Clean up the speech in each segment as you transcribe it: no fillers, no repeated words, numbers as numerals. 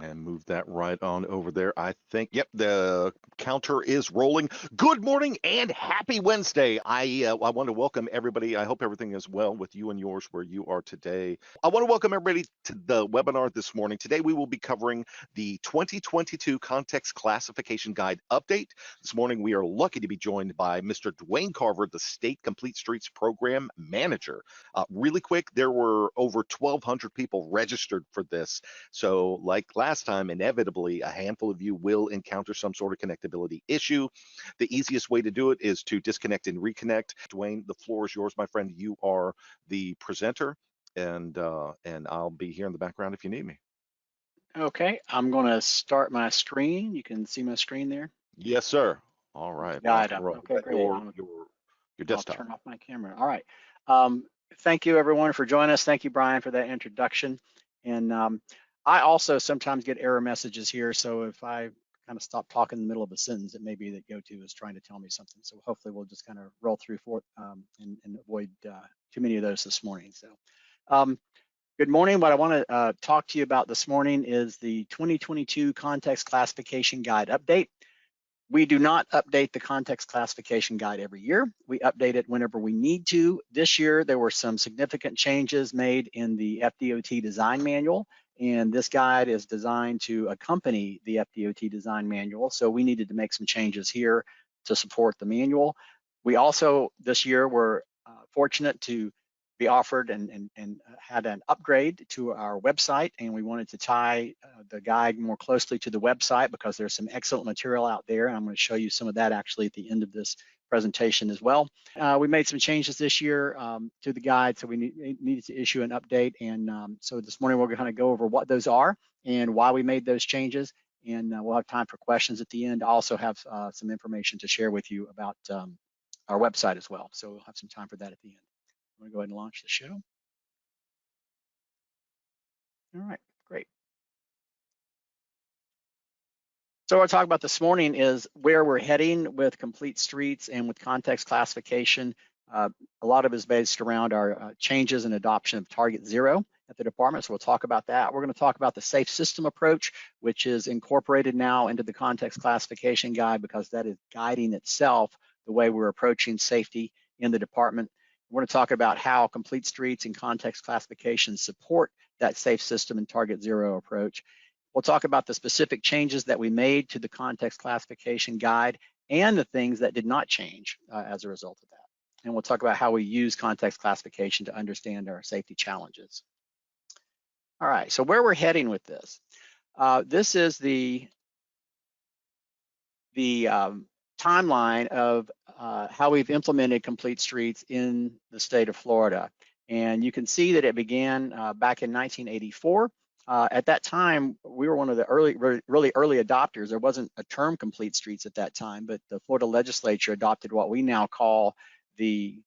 And move that right on over there. I think, yep, the counter is rolling. Good morning and happy Wednesday. I want to welcome everybody. I hope everything is well with you and yours where you are today. I want to welcome everybody to the webinar this morning. Today we will be covering the 2022 Context Classification Guide update. This morning we are lucky to be joined by Mr. Dwayne Carver, the State Complete Streets Program Manager. Really quick, there were over 1,200 people registered for this. So like last time, inevitably, a handful of you will encounter some sort of connectability issue. The easiest way to do it is to disconnect and reconnect. Dwayne, the floor is yours, my friend. You are the presenter, and I'll be here in the background if you need me. Okay, I'm going to start my screen. You can see my screen there. Yes, sir. All right, rock Got it. and roll. Okay, great. Your I'll desktop. turn off my camera. All right. Thank you, everyone, for joining us. Thank you, Brian, for that introduction. And I also sometimes get error messages here. So if I kind of stop talking in the middle of a sentence, it may be that GoTo is trying to tell me something. So hopefully we'll just kind of roll through and avoid too many of those this morning. So good morning. What I want to talk to you about this morning is the 2022 Context Classification Guide update. We do not update the Context Classification Guide every year. We update it whenever we need to. This year, there were some significant changes made in the FDOT Design Manual, and this guide is designed to accompany the FDOT Design Manual, so we needed to make some changes here to support the manual. We also, this year, were fortunate to be offered and had an upgrade to our website, and we wanted to tie the guide more closely to the website because there's some excellent material out there, and I'm going to show you some of that actually at the end of this presentation as well. We made some changes this year to the guide, so we needed to issue an update, and so this morning we're going to go over what those are and why we made those changes, and we'll have time for questions at the end. I also have some information to share with you about our website as well, so we'll have some time for that at the end. I'm going to go ahead and launch the show. All right, great. So what I'll talk about this morning is where we're heading with complete streets and with context classification. A lot of it is based around our changes in adoption of Target Zero at the department, so we'll talk about that. We're going to talk about the safe system approach, which is incorporated now into the context classification guide because that is guiding itself the way we're approaching safety in the department. We're going to talk about how complete streets and context classification support that safe system and Target Zero approach. We'll talk about the specific changes that we made to the context classification guide and the things that did not change as a result of that. And we'll talk about how we use context classification to understand our safety challenges. All right, so where we're heading with this. This is the timeline of how we've implemented complete streets in the state of Florida. And you can see that it began back in 1984. At that time, we were one of the really early adopters. There wasn't a term complete streets at that time, but the Florida legislature adopted what we now call the,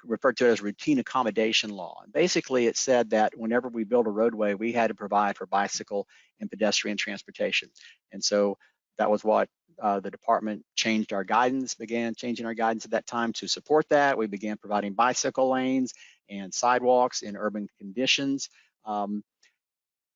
referred to it as routine accommodation law. And basically, it said that whenever we build a roadway, we had to provide for bicycle and pedestrian transportation. And so that was what the department changed our guidance, began changing our guidance at that time to support that. We began providing bicycle lanes and sidewalks in urban conditions.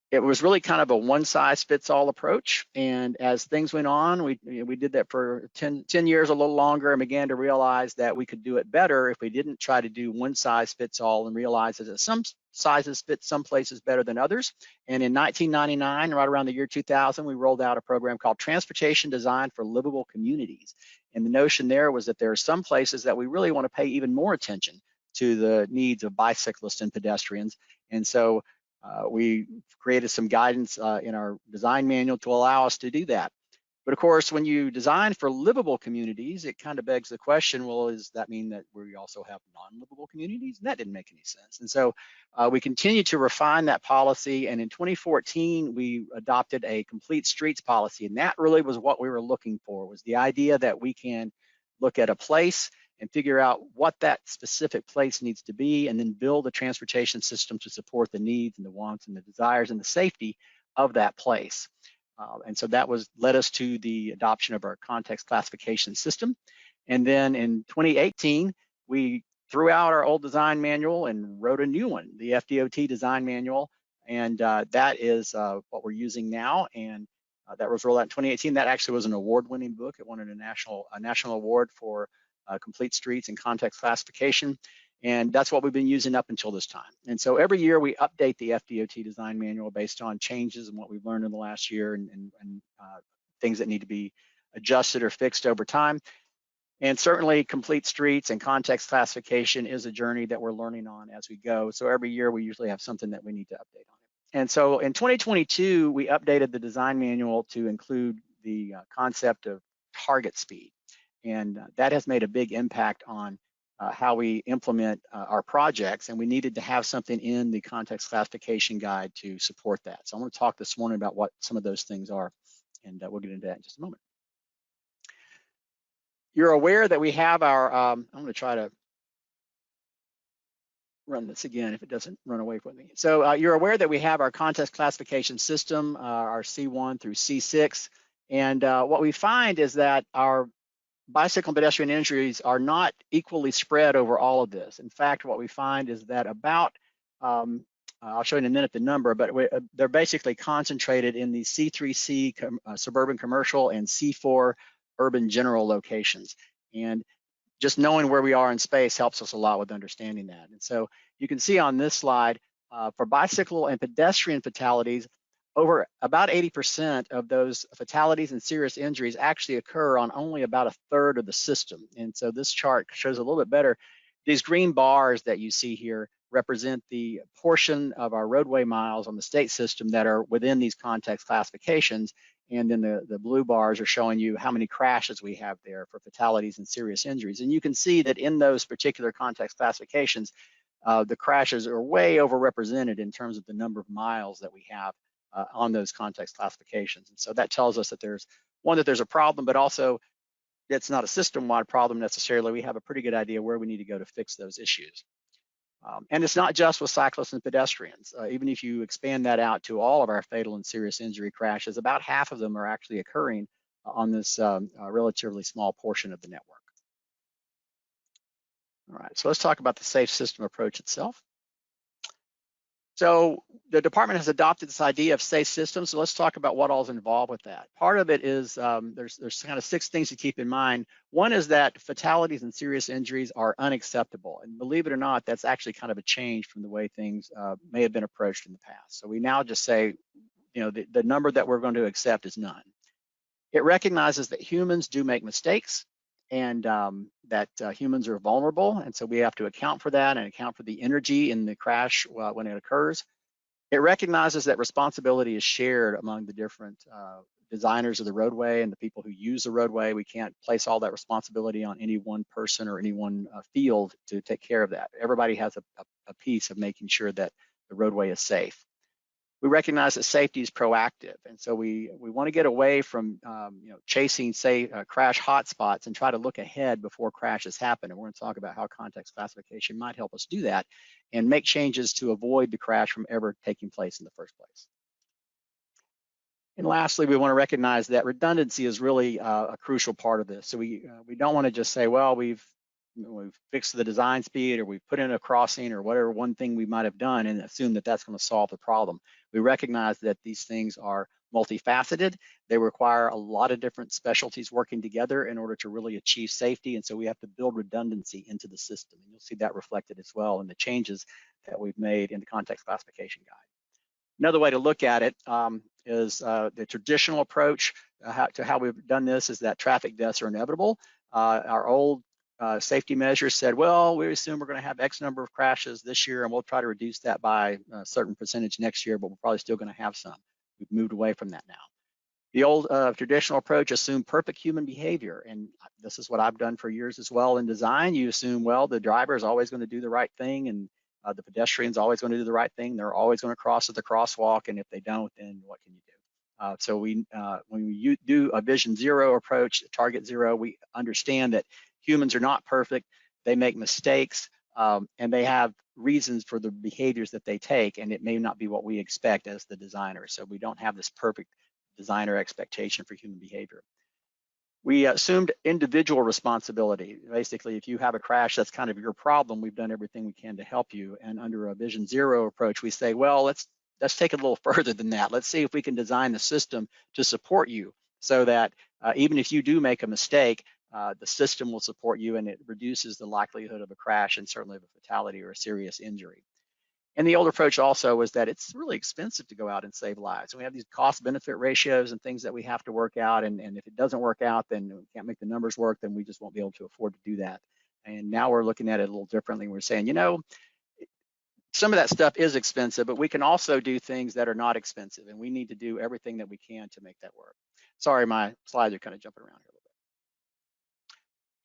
It was really kind of a one-size-fits-all approach, and as things went on, we did that for 10 years, a little longer, and began to realize that we could do it better if we didn't try to do one-size-fits-all and realize that some sizes fit some places better than others. And in 1999, right around the year 2000, we rolled out a program called Transportation Design for Livable Communities. And the notion there was that there are some places that we really want to pay even more attention to the needs of bicyclists and pedestrians. And so we created some guidance in our design manual to allow us to do that. But of course, when you design for livable communities, it kind of begs the question, well, does that mean that we also have non-livable communities? And that didn't make any sense. And so we continue to refine that policy. And in 2014, we adopted a complete streets policy. And that really was what we were looking for, was the idea that we can look at a place and figure out what that specific place needs to be, and then build a transportation system to support the needs and the wants and the desires and the safety of that place. And so that led us to the adoption of our context classification system. And then in 2018, we threw out our old design manual and wrote a new one, the FDOT design manual. And that is what we're using now. And that was rolled out in 2018. That actually was an award-winning book. It won a national award for complete streets and context classification. And that's what we've been using up until this time. And so every year we update the FDOT design manual based on changes and what we've learned in the last year and things that need to be adjusted or fixed over time. And certainly complete streets and context classification is a journey that we're learning on as we go. So every year we usually have something that we need to update on. And so in 2022, we updated the design manual to include the concept of target speed. And that has made a big impact on how we implement our projects. And we needed to have something in the context classification guide to support that. So I'm going to talk this morning about what some of those things are. And we'll get into that in just a moment. You're aware that we have our, I'm going to try to run this again if it doesn't run away from me. So you're aware that we have our context classification system, our C1 through C6. And what we find is that our bicycle and pedestrian injuries are not equally spread over all of this. In fact, what we find is that about, I'll show you in a minute the number, but they're basically concentrated in the C3C suburban commercial and C4 urban general locations. And just knowing where we are in space helps us a lot with understanding that. And so you can see on this slide, for bicycle and pedestrian fatalities, over about 80% of those fatalities and serious injuries actually occur on only about a third of the system. And so this chart shows a little bit better. These green bars that you see here represent the portion of our roadway miles on the state system that are within these context classifications. And then the blue bars are showing you how many crashes we have there for fatalities and serious injuries. And you can see that in those particular context classifications, the crashes are way overrepresented in terms of the number of miles that we have on those context classifications. And so that tells us that there's a problem, but also it's not a system-wide problem necessarily. We have a pretty good idea where we need to go to fix those issues. And it's not just with cyclists and pedestrians. Even if you expand that out to all of our fatal and serious injury crashes, about half of them are actually occurring on this relatively small portion of the network. All right, so let's talk about the safe system approach itself. So the department has adopted this idea of safe systems. So let's talk about what all is involved with that. Part of it is there's kind of 6 things to keep in mind. One is that fatalities and serious injuries are unacceptable. And believe it or not, that's actually kind of a change from the way things may have been approached in the past. So we now just say, you know, the number that we're going to accept is none. It recognizes that humans do make mistakes and that humans are vulnerable. And so we have to account for that and account for the energy in the crash when it occurs. It recognizes that responsibility is shared among the different designers of the roadway and the people who use the roadway. We can't place all that responsibility on any one person or any one field to take care of that. Everybody has a piece of making sure that the roadway is safe. We recognize that safety is proactive, and so we want to get away from chasing, say, crash hotspots and try to look ahead before crashes happen. And we're going to talk about how context classification might help us do that and make changes to avoid the crash from ever taking place in the first place. And lastly, we want to recognize that redundancy is really a crucial part of this. So we don't want to just say, well, we've fixed the design speed or we've put in a crossing or whatever one thing we might have done and assume that that's going to solve the problem. We recognize that these things are multifaceted. They require a lot of different specialties working together in order to really achieve safety. And so we have to build redundancy into the system. And you'll see that reflected as well in the changes that we've made in the context classification guide. Another way to look at it is the traditional approach to how we've done this is that traffic deaths are inevitable. Our old safety measures said, well, we assume we're going to have X number of crashes this year, and we'll try to reduce that by a certain percentage next year, but we're probably still going to have some. We've moved away from that now. The old traditional approach assumed perfect human behavior, and this is what I've done for years as well in design. You assume, well, the driver is always going to do the right thing, and the pedestrian's always going to do the right thing. They're always going to cross at the crosswalk, and if they don't, then what can you do? So when we do a vision zero approach, target zero, we understand that humans are not perfect. They make mistakes, and they have reasons for the behaviors that they take, and it may not be what we expect as the designer. So we don't have this perfect designer expectation for human behavior. We assumed individual responsibility. Basically, if you have a crash, that's kind of your problem. We've done everything we can to help you. And under a vision zero approach, we say, well, let's let's take it a little further than that. Let's see if we can design the system to support you so that even if you do make a mistake, the system will support you, and it reduces the likelihood of a crash and certainly of a fatality or a serious injury. And the old approach also was that it's really expensive to go out and save lives. We have these cost benefit ratios and things that we have to work out. And if it doesn't work out, then we can't make the numbers work, then we just won't be able to afford to do that. And now we're looking at it a little differently. We're saying, you know, some of that stuff is expensive, but we can also do things that are not expensive. And we need to do everything that we can to make that work. Sorry, my slides are kind of jumping around here a little bit.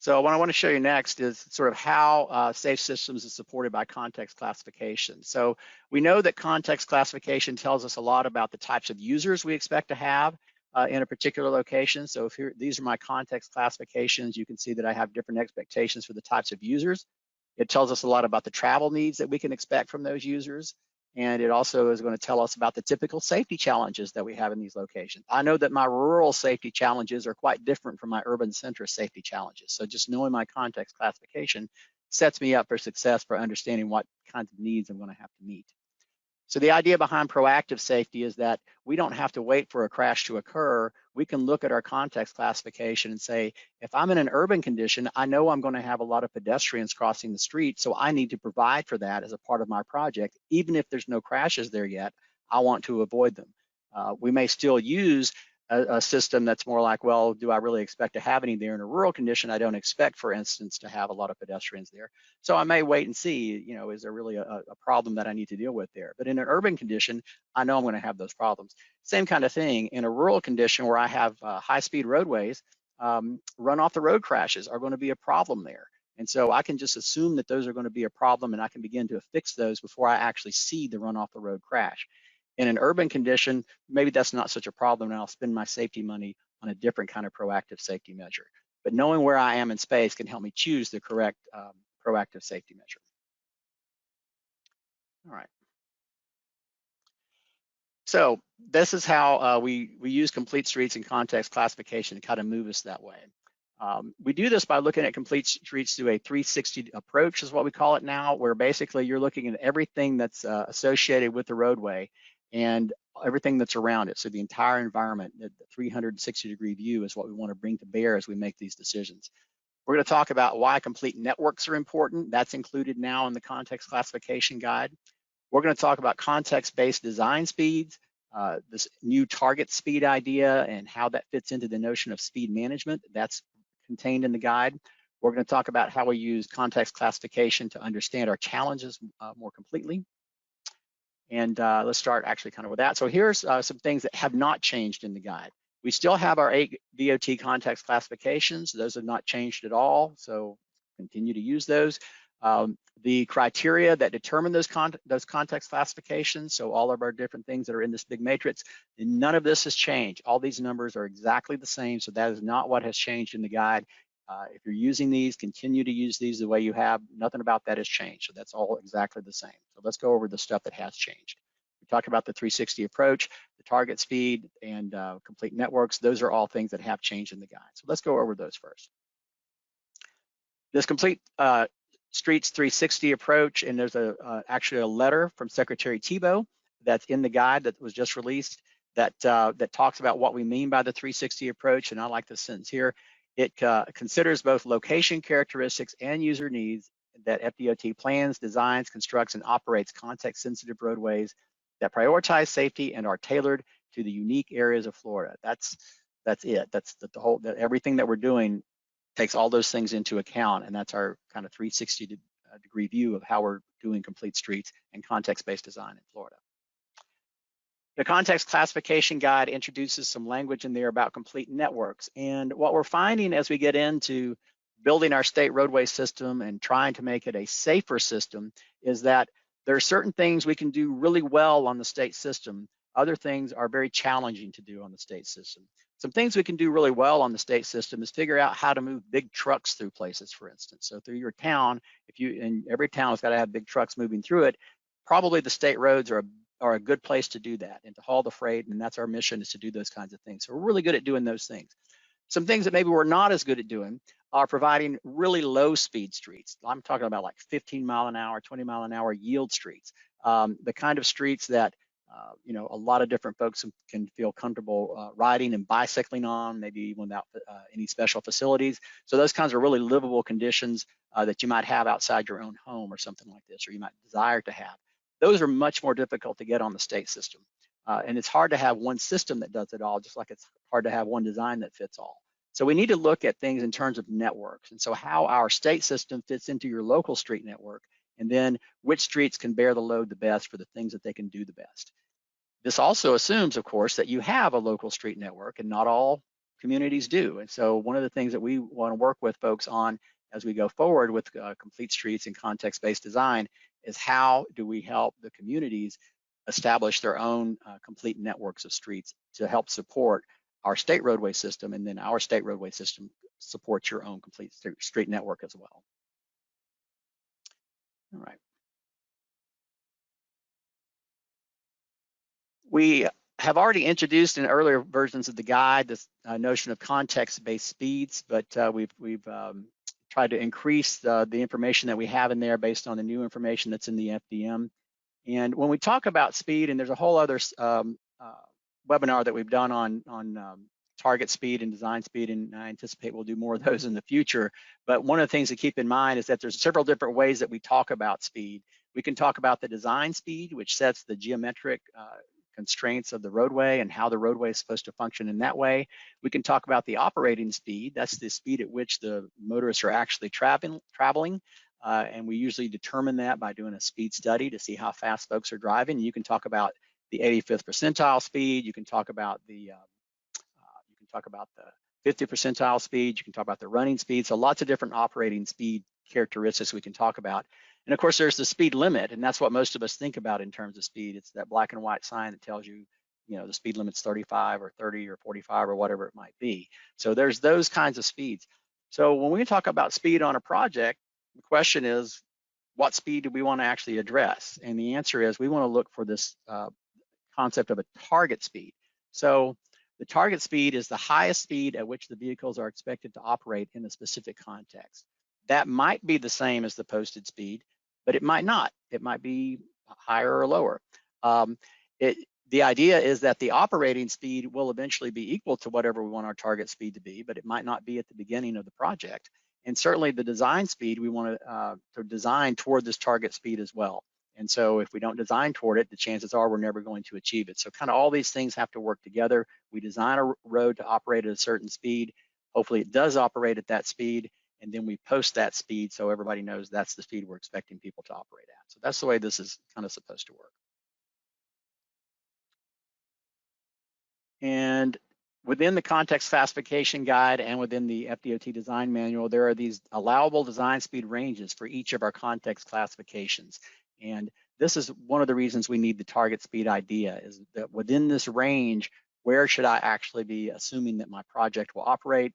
So what I want to show you next is sort of how safe systems is supported by context classification. So we know that context classification tells us a lot about the types of users we expect to have in a particular location. So if these are my context classifications, you can see that I have different expectations for the types of users. It tells us a lot about the travel needs that we can expect from those users. And it also is going to tell us about the typical safety challenges that we have in these locations. I know that my rural safety challenges are quite different from my urban centrist safety challenges. So just knowing my context classification sets me up for success for understanding what kinds of needs I'm going to have to meet. So the idea behind proactive safety is that we don't have to wait for a crash to occur. We can look at our context classification and say, if I'm in an urban condition, I know I'm going to have a lot of pedestrians crossing the street, so I need to provide for that as a part of my project. Even if there's no crashes there yet, I want to avoid them. We may still use a system that's more like, well, do I really expect to have any there? In a rural condition, I don't expect, for instance, to have a lot of pedestrians there. So I may wait and see, you know, is there really a problem that I need to deal with there? But in an urban condition, I know I'm going to have those problems. Same kind of thing in a rural condition where I have high-speed roadways, run off the road crashes are going to be a problem there. And so I can just assume that those are going to be a problem, and I can begin to fix those before I actually see the run off the road crash. In an urban condition, maybe that's not such a problem, and I'll spend my safety money on a different kind of proactive safety measure. But knowing where I am in space can help me choose the correct proactive safety measure. All right. So this is how we use complete streets and context classification to kind of move us that way. We do this by looking at complete streets through a 360 approach, is what we call it now, where basically you're looking at everything that's associated with the roadway and everything that's around it. So the entire environment, the 360-degree view is what we want to bring to bear as we make these decisions. We're going to talk about why complete networks are important. That's included now in the context classification guide. We're going to talk about context-based design speeds, this new target speed idea and how that fits into the notion of speed management. That's contained in the guide. We're going to talk about how we use context classification to understand our challenges more completely. And let's start actually kind of with that. So here's some things that have not changed in the guide. We still have our 8 FDOT context classifications. Those have not changed at all, so continue to use those. The criteria that determine those context classifications, so all of our different things that are in this big matrix, none of this has changed. All these numbers are exactly the same, so that is not what has changed in the guide. If you're using these, continue to use these the way you have. Nothing about that has changed, so that's all exactly the same. So let's go over the stuff that has changed. We talked about the 360 approach, the target speed, and complete networks. Those are all things that have changed in the guide. So let's go over those first. This complete Streets 360 approach, and there's actually a letter from Secretary Thibault that's in the guide that was just released that talks about what we mean by the 360 approach, and I like this sentence here. It considers both location characteristics and user needs that FDOT plans, designs, constructs, and operates context-sensitive roadways that prioritize safety and are tailored to the unique areas of Florida. That's it. That's the whole. Everything that we're doing takes all those things into account, and that's our kind of 360-degree view of how we're doing complete streets and context-based design in Florida. The context classification guide introduces some language in there about complete networks. And what we're finding as we get into building our state roadway system and trying to make it a safer system is that there are certain things we can do really well on the state system. Other things are very challenging to do on the state system. Some things we can do really well on the state system is figure out how to move big trucks through places, for instance. So through your town, and every town has got to have big trucks moving through it, probably the state roads are a good place to do that and to haul the freight, and that's our mission, is to do those kinds of things. So we're really good at doing those things. Some things that maybe we're not as good at doing are providing really low speed streets. I'm talking about like 15 mile an hour, 20 mile an hour yield streets, the kind of streets that you know, a lot of different folks can feel comfortable riding and bicycling on, maybe even without any special facilities. So those kinds of really livable conditions that you might have outside your own home or something like this, or you might desire to have. Those are much more difficult to get on the state system. And it's hard to have one system that does it all, just like it's hard to have one design that fits all. So we need to look at things in terms of networks. And so how our state system fits into your local street network, and then which streets can bear the load the best for the things that they can do the best. This also assumes, of course, that you have a local street network, and not all communities do. And so one of the things that we want to work with folks on as we go forward with complete streets and context-based design is how do we help the communities establish their own complete networks of streets to help support our state roadway system, and then our state roadway system supports your own complete street network as well. All right. We have already introduced in earlier versions of the guide this notion of context-based speeds, but we've tried to increase the information that we have in there based on the new information that's in the FDM. And when we talk about speed, and there's a whole other webinar that we've done on target speed and design speed, and I anticipate we'll do more of those in the future. But one of the things to keep in mind is that there's several different ways that we talk about speed. We can talk about the design speed, which sets the geometric constraints of the roadway and how the roadway is supposed to function in that way. We can talk about the operating speed. That's the speed at which the motorists are actually traveling. And we usually determine that by doing a speed study to see how fast folks are driving. You can talk about the 85th percentile speed. You can talk about the 50th percentile speed. You can talk about the running speed. So lots of different operating speed characteristics we can talk about. And of course, there's the speed limit, and that's what most of us think about in terms of speed. It's that black and white sign that tells you, you know, the speed limit's 35 or 30 or 45 or whatever it might be. So there's those kinds of speeds. So when we talk about speed on a project, the question is, what speed do we want to actually address? And the answer is we want to look for this concept of a target speed. So the target speed is the highest speed at which the vehicles are expected to operate in a specific context. That might be the same as the posted speed, but it might not. It might be higher or lower. The idea is that the operating speed will eventually be equal to whatever we want our target speed to be, but it might not be at the beginning of the project. And certainly the design speed, we want to design toward this target speed as well. And so if we don't design toward it, the chances are we're never going to achieve it. So kind of all these things have to work together. We design a road to operate at a certain speed. Hopefully it does operate at that speed, and then we post that speed so everybody knows that's the speed we're expecting people to operate at. So that's the way this is kind of supposed to work. And within the context classification guide and within the FDOT design manual, there are these allowable design speed ranges for each of our context classifications. And this is one of the reasons we need the target speed idea, is that within this range, where should I actually be assuming that my project will operate?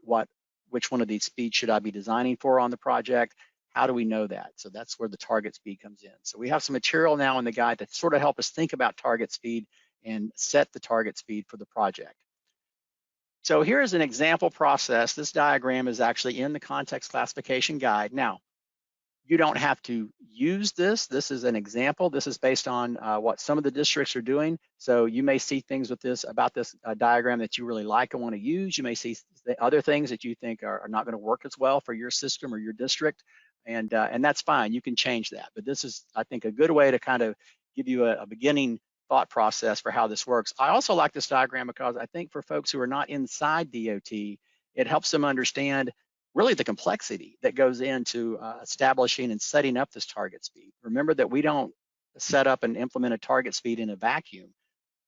Which one of these speeds should I be designing for on the project? How do we know that? So that's where the target speed comes in. So we have some material now in the guide to sort of help us think about target speed and set the target speed for the project. So here's an example process. This diagram is actually in the context classification guide. Now, you don't have to use this. This is an example. This is based on what some of the districts are doing. So you may see things with this about this diagram that you really like and want to use. You may see the other things that you think are not going to work as well for your system or your district, and that's fine. You can change that. But this is, I think, a good way to kind of give you a beginning thought process for how this works. I also like this diagram because I think for folks who are not inside DOT, it helps them understand really the complexity that goes into establishing and setting up this target speed. Remember that we don't set up and implement a target speed in a vacuum.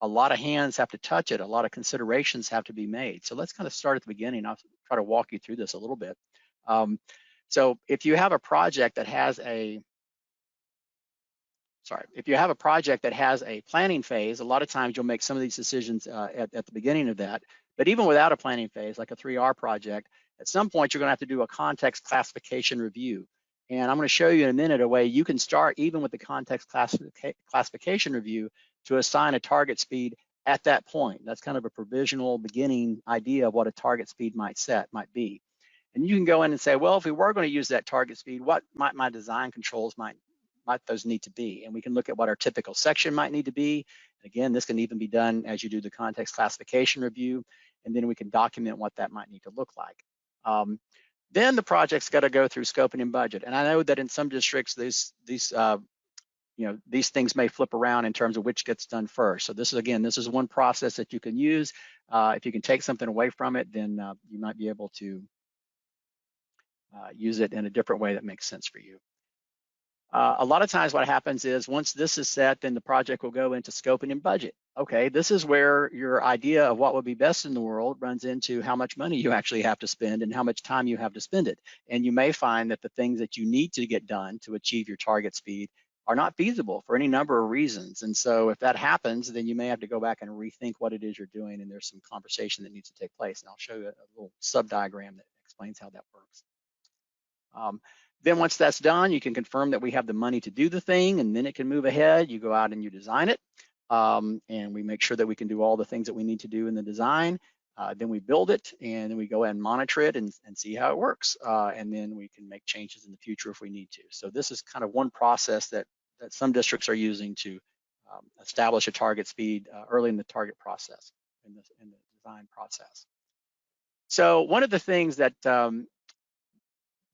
A lot of hands have to touch it. A lot of considerations have to be made. So let's kind of start at the beginning. I'll try to walk you through this a little bit. So if you have a project that has a planning phase, a lot of times you'll make some of these decisions at the beginning of that. But even without a planning phase, like a 3R project, at some point you're going to have to do a context classification review. And I'm going to show you in a minute a way you can start even with the context classification review to assign a target speed at that point. That's kind of a provisional beginning idea of what a target speed might be. And you can go in and say, well, if we were going to use that target speed, what might my design controls might might those need to be? And we can look at what our typical section might need to be. And again, this can even be done as you do the context classification review, and then we can document what that might need to look like. Then the project's got to go through scoping and budget. And I know that in some districts, these things may flip around in terms of which gets done first. So this is one process that you can use. If you can take something away from it, then you might be able to use it in a different way that makes sense for you. A lot of times what happens is once this is set, then the project will go into scoping and budget. Okay, this is where your idea of what would be best in the world runs into how much money you actually have to spend and how much time you have to spend it. And you may find that the things that you need to get done to achieve your target speed are not feasible for any number of reasons. And so if that happens, then you may have to go back and rethink what it is you're doing, and there's some conversation that needs to take place. And I'll show you a little sub-diagram that explains how that works. Then once that's done, you can confirm that we have the money to do the thing, and then it can move ahead. You go out and you design it, and we make sure that we can do all the things that we need to do in the design. Then we build it, and then we go ahead and monitor it and see how it works. And then we can make changes in the future if we need to. So this is kind of one process that some districts are using to establish a target speed early in the target process, in the design process. So one of the things that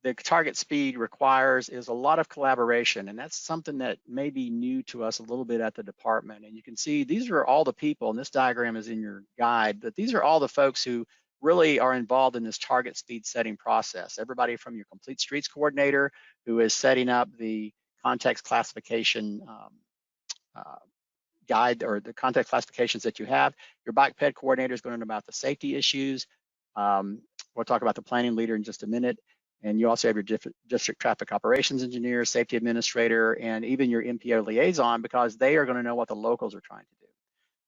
the target speed requires is a lot of collaboration, and that's something that may be new to us a little bit at the department. And you can see these are all the people, and this diagram is in your guide, but these are all the folks who really are involved in this target speed setting process. Everybody from your complete streets coordinator, who is setting up the context classification guide, or the context classifications that you have. Your bike ped coordinator is going to know about the safety issues. We'll talk about the planning leader in just a minute. And you also have your district traffic operations engineer, safety administrator, and even your MPO liaison, because they are going to know what the locals are trying to do.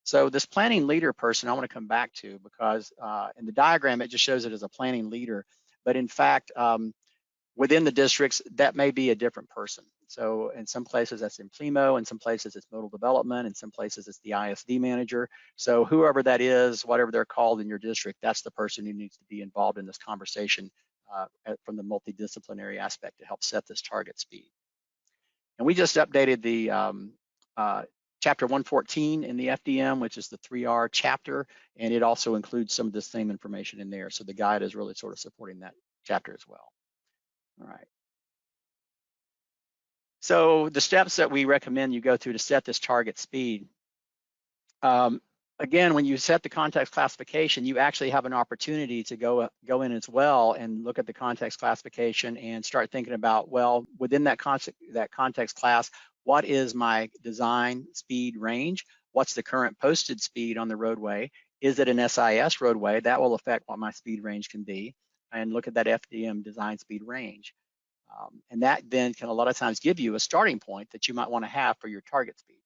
So this planning leader person I want to come back to, because in the diagram, it just shows it as a planning leader. But in fact, within the districts, that may be a different person. So in some places that's in PLEMO, in some places it's modal development, in some places it's the ISD manager. So whoever that is, whatever they're called in your district, that's the person who needs to be involved in this conversation from the multidisciplinary aspect to help set this target speed. And we just updated the chapter 114 in the FDM, which is the 3R chapter, and it also includes some of the same information in there. So the guide is really sort of supporting that chapter as well. All right. So the steps that we recommend you go through to set this target speed. Again, when you set the context classification, you actually have an opportunity to go in as well and look at the context classification and start thinking about, well, within that context class, what is my design speed range? What's the current posted speed on the roadway? Is it an SIS roadway? That will affect what my speed range can be. And look at that FDM design speed range. And that then can a lot of times give you a starting point that you might want to have for your target speed.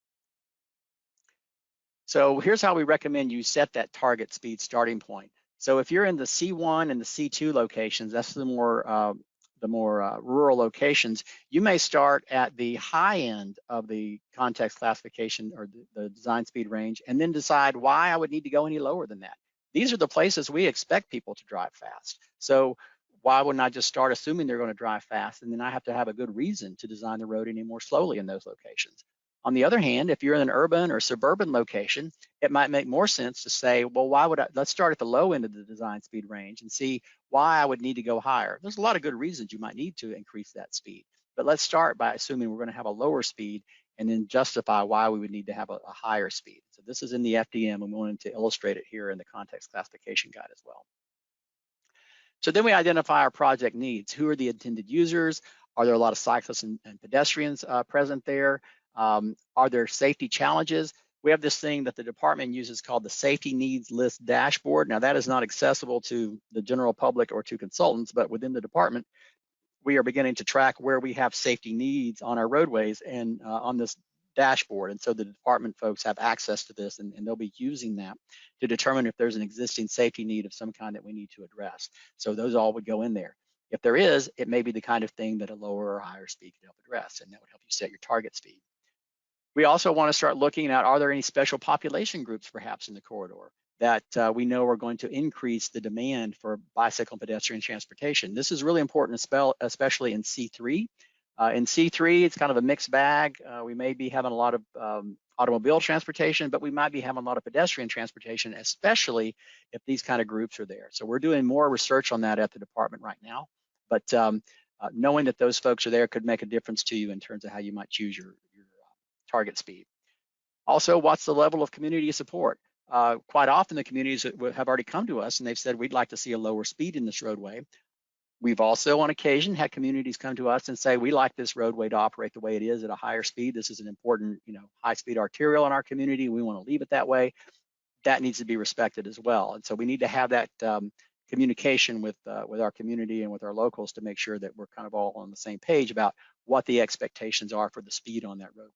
So here's how we recommend you set that target speed starting point. So if you're in the C1 and the C2 locations, that's the more rural locations, you may start at the high end of the context classification or the design speed range, and then decide why I would need to go any lower than that. These are the places we expect people to drive fast. So why wouldn't I just start assuming they're going to drive fast, and then I have to have a good reason to design the road any more slowly in those locations? On the other hand, if you're in an urban or suburban location, it might make more sense to say, well, let's start at the low end of the design speed range and see why I would need to go higher. There's a lot of good reasons you might need to increase that speed, but let's start by assuming we're going to have a lower speed and then justify why we would need to have a higher speed. So this is in the FDM, and we wanted to illustrate it here in the context classification guide as well. So then we identify our project needs. Who are the intended users? Are there a lot of cyclists and pedestrians present there? Are there safety challenges? We have this thing that the department uses called the Safety Needs List Dashboard. Now that is not accessible to the general public or to consultants, but within the department, we are beginning to track where we have safety needs on our roadways and on this dashboard. And so the department folks have access to this, and they'll be using that to determine if there's an existing safety need of some kind that we need to address. So those all would go in there. If there is, it may be the kind of thing that a lower or higher speed can help address, and that would help you set your target speed. We also want to start looking at, are there any special population groups perhaps in the corridor that we know are going to increase the demand for bicycle and pedestrian transportation? This is really important, especially in C3. In C3, it's kind of a mixed bag. We may be having a lot of automobile transportation, but we might be having a lot of pedestrian transportation, especially if these kind of groups are there. So we're doing more research on that at the department right now. But knowing that those folks are there could make a difference to you in terms of how you might choose your target speed. Also, what's the level of community support? Quite often the communities have already come to us and they've said, we'd like to see a lower speed in this roadway. We've also on occasion had communities come to us and say, we like this roadway to operate the way it is at a higher speed. This is an important, high speed arterial in our community. We want to leave it that way. That needs to be respected as well. And so we need to have that communication with our community and with our locals to make sure that we're kind of all on the same page about what the expectations are for the speed on that roadway.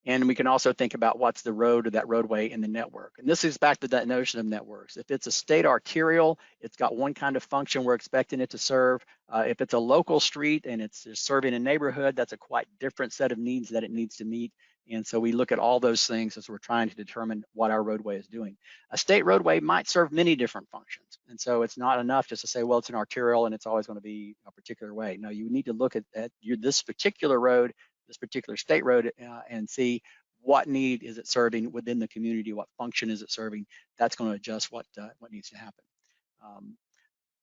And we can also think about what's the road or that roadway in the network. And this is back to that notion of networks. If it's a state arterial, it's got one kind of function we're expecting it to serve. If it's a local street and it's serving a neighborhood, that's a quite different set of needs that it needs to meet. And so we look at all those things as we're trying to determine what our roadway is doing. A state roadway might serve many different functions. And so it's not enough just to say, well, it's an arterial and it's always going to be a particular way. No, you need to look at this particular road, this particular state road, and see what need is it serving within the community, what function is it serving. That's going to adjust what needs to happen.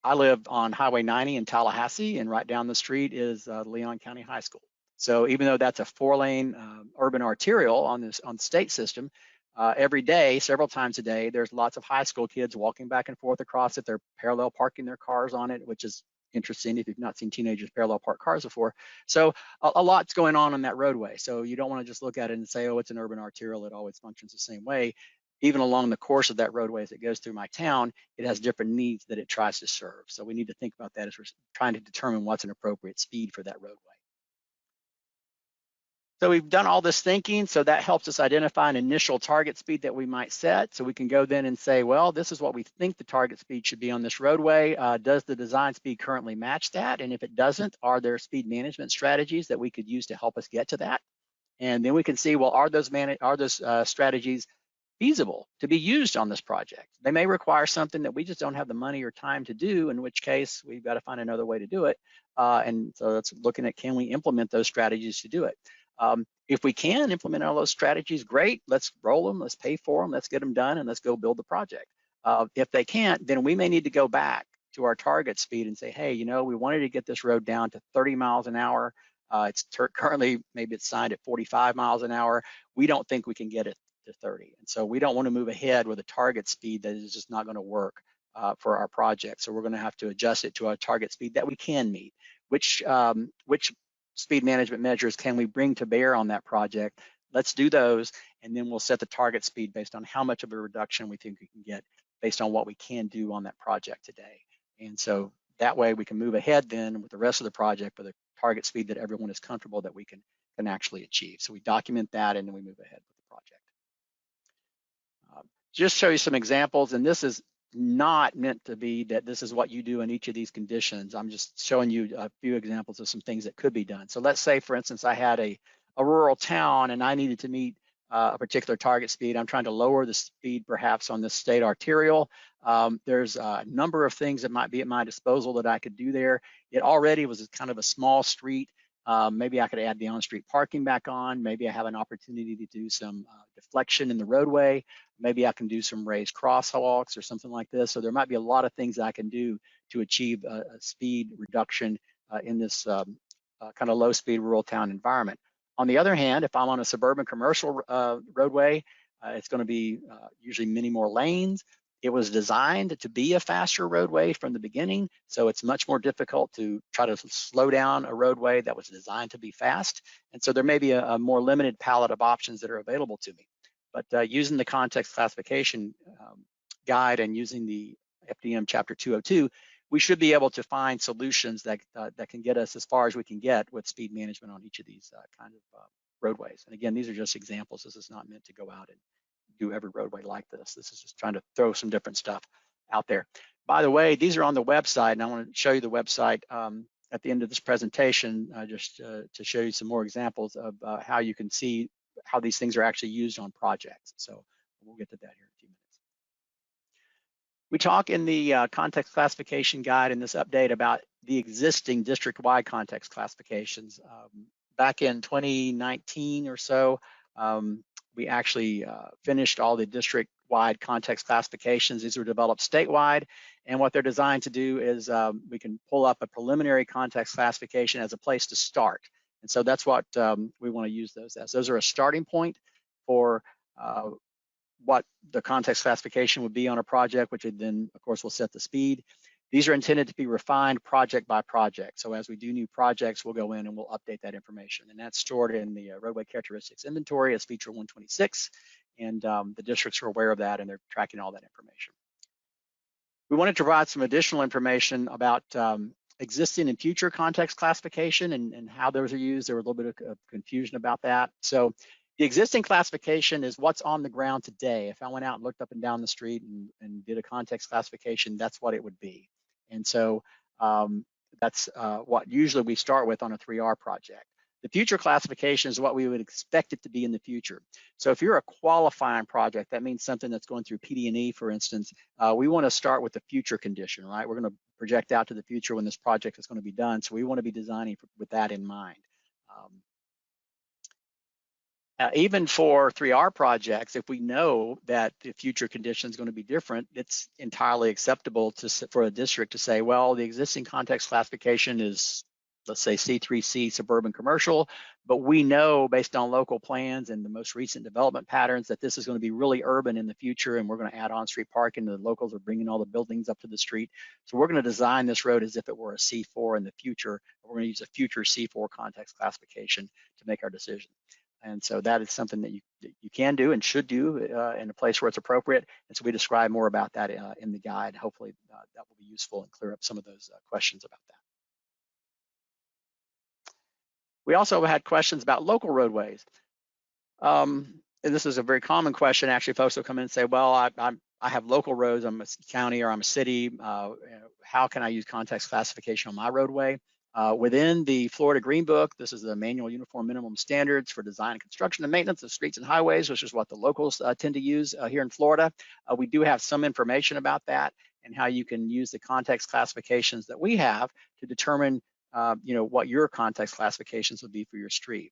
I live on Highway 90 in Tallahassee, and right down the street is Leon County High School. So even though that's a 4-lane urban arterial on the state system, every day, several times a day, there's lots of high school kids walking back and forth across it. They're parallel parking their cars on it, which is interesting if you've not seen teenagers parallel park cars before. So a lot's going on that roadway. So you don't want to just look at it and say, oh, it's an urban arterial, it always functions the same way. Even along the course of that roadway as it goes through my town, it has different needs that it tries to serve. So we need to think about that as we're trying to determine what's an appropriate speed for that roadway. So we've done all this thinking, so that helps us identify an initial target speed that we might set. So we can go then and say, well, this is what we think the target speed should be on this roadway. Does the design speed currently match that? And if it doesn't, are there speed management strategies that we could use to help us get to that? And then we can see, well, are those strategies feasible to be used on this project? They may require something that we just don't have the money or time to do, in which case we've got to find another way to do it. And so that's looking at, can we implement those strategies to do it? If we can implement all those strategies, great, let's roll them, let's pay for them, let's get them done, and let's go build the project. If they can't, then we may need to go back to our target speed and say, hey, we wanted to get this road down to 30 miles an hour. It's currently, maybe it's signed at 45 miles an hour. We don't think we can get it to 30. And so we don't want to move ahead with a target speed that is just not going to work for our project. So we're going to have to adjust it to our target speed that we can meet. Which speed management measures can we bring to bear on that project? Let's do those, and then we'll set the target speed based on how much of a reduction we think we can get based on what we can do on that project today. And so that way we can move ahead then with the rest of the project with a target speed that everyone is comfortable that we can actually achieve. So we document that and then we move ahead with the project. Just show you some examples, and this is not meant to be that this is what you do in each of these conditions. I'm just showing you a few examples of some things that could be done. So let's say, for instance, I had a rural town and I needed to meet a particular target speed. I'm trying to lower the speed perhaps on this state arterial. There's a number of things that might be at my disposal that I could do there. It already was kind of a small street. Maybe I could add the on-street parking back on. Maybe I have an opportunity to do some deflection in the roadway. Maybe I can do some raised crosswalks or something like this. So there might be a lot of things that I can do to achieve a speed reduction in this kind of low speed rural town environment. On the other hand, if I'm on a suburban commercial roadway, it's going to be usually many more lanes. It was designed to be a faster roadway from the beginning, so it's much more difficult to try to slow down a roadway that was designed to be fast. And so there may be a more limited palette of options that are available to me. But using the context classification guide and using the FDM Chapter 202, we should be able to find solutions that can get us as far as we can get with speed management on each of these kind of roadways. And again, these are just examples. This is not meant to go out and do every roadway like this. This is just trying to throw some different stuff out there. By the way, these are on the website, and I want to show you the website at the end of this presentation, just to show you some more examples of how you can see how these things are actually used on projects. So we'll get to that here in a few minutes. We talk in the context classification guide in this update about the existing district-wide context classifications. Back in 2019 or so, we actually finished all the district-wide context classifications. These were developed statewide, and what they're designed to do is we can pull up a preliminary context classification as a place to start. And so that's what we want to use those as. Those are a starting point for what the context classification would be on a project, which then, of course, will set the speed. These are intended to be refined project by project. So as we do new projects, we'll go in and we'll update that information. And that's stored in the roadway characteristics inventory as feature 126. And the districts are aware of that and they're tracking all that information. We wanted to provide some additional information about existing and future context classification and how those are used. There was a little bit of confusion about that. So the existing classification is what's on the ground today. If I went out and looked up and down the street and did a context classification, that's what it would be. And so that's what usually we start with on a 3R project. The future classification is what we would expect it to be in the future. So if you're a qualifying project, that means something that's going through PD&E, for instance, we want to start with the future condition, right? We're going to project out to the future when this project is going to be done. So we want to be designing with that in mind. Even for 3R projects, if we know that the future condition is going to be different, it's entirely acceptable for a district to say, well, the existing context classification is, let's say, C3C suburban commercial, but we know based on local plans and the most recent development patterns that this is going to be really urban in the future, and we're going to add on-street parking. The locals are bringing all the buildings up to the street. So we're going to design this road as if it were a C4 in the future. We're going to use a future C4 context classification to make our decision. And so that is something that you can do and should do in a place where it's appropriate. And so we describe more about that in the guide. Hopefully that will be useful and clear up some of those questions about that. We also had questions about local roadways. And this is a very common question. Actually, folks will come in and say, well, I have local roads, I'm a county or I'm a city. How can I use context classification on my roadway? Within the Florida Green Book, this is the Manual Uniform Minimum Standards for Design and Construction and Maintenance of Streets and Highways, which is what the locals tend to use here in Florida. We do have some information about that and how you can use the context classifications that we have to determine what your context classifications would be for your street.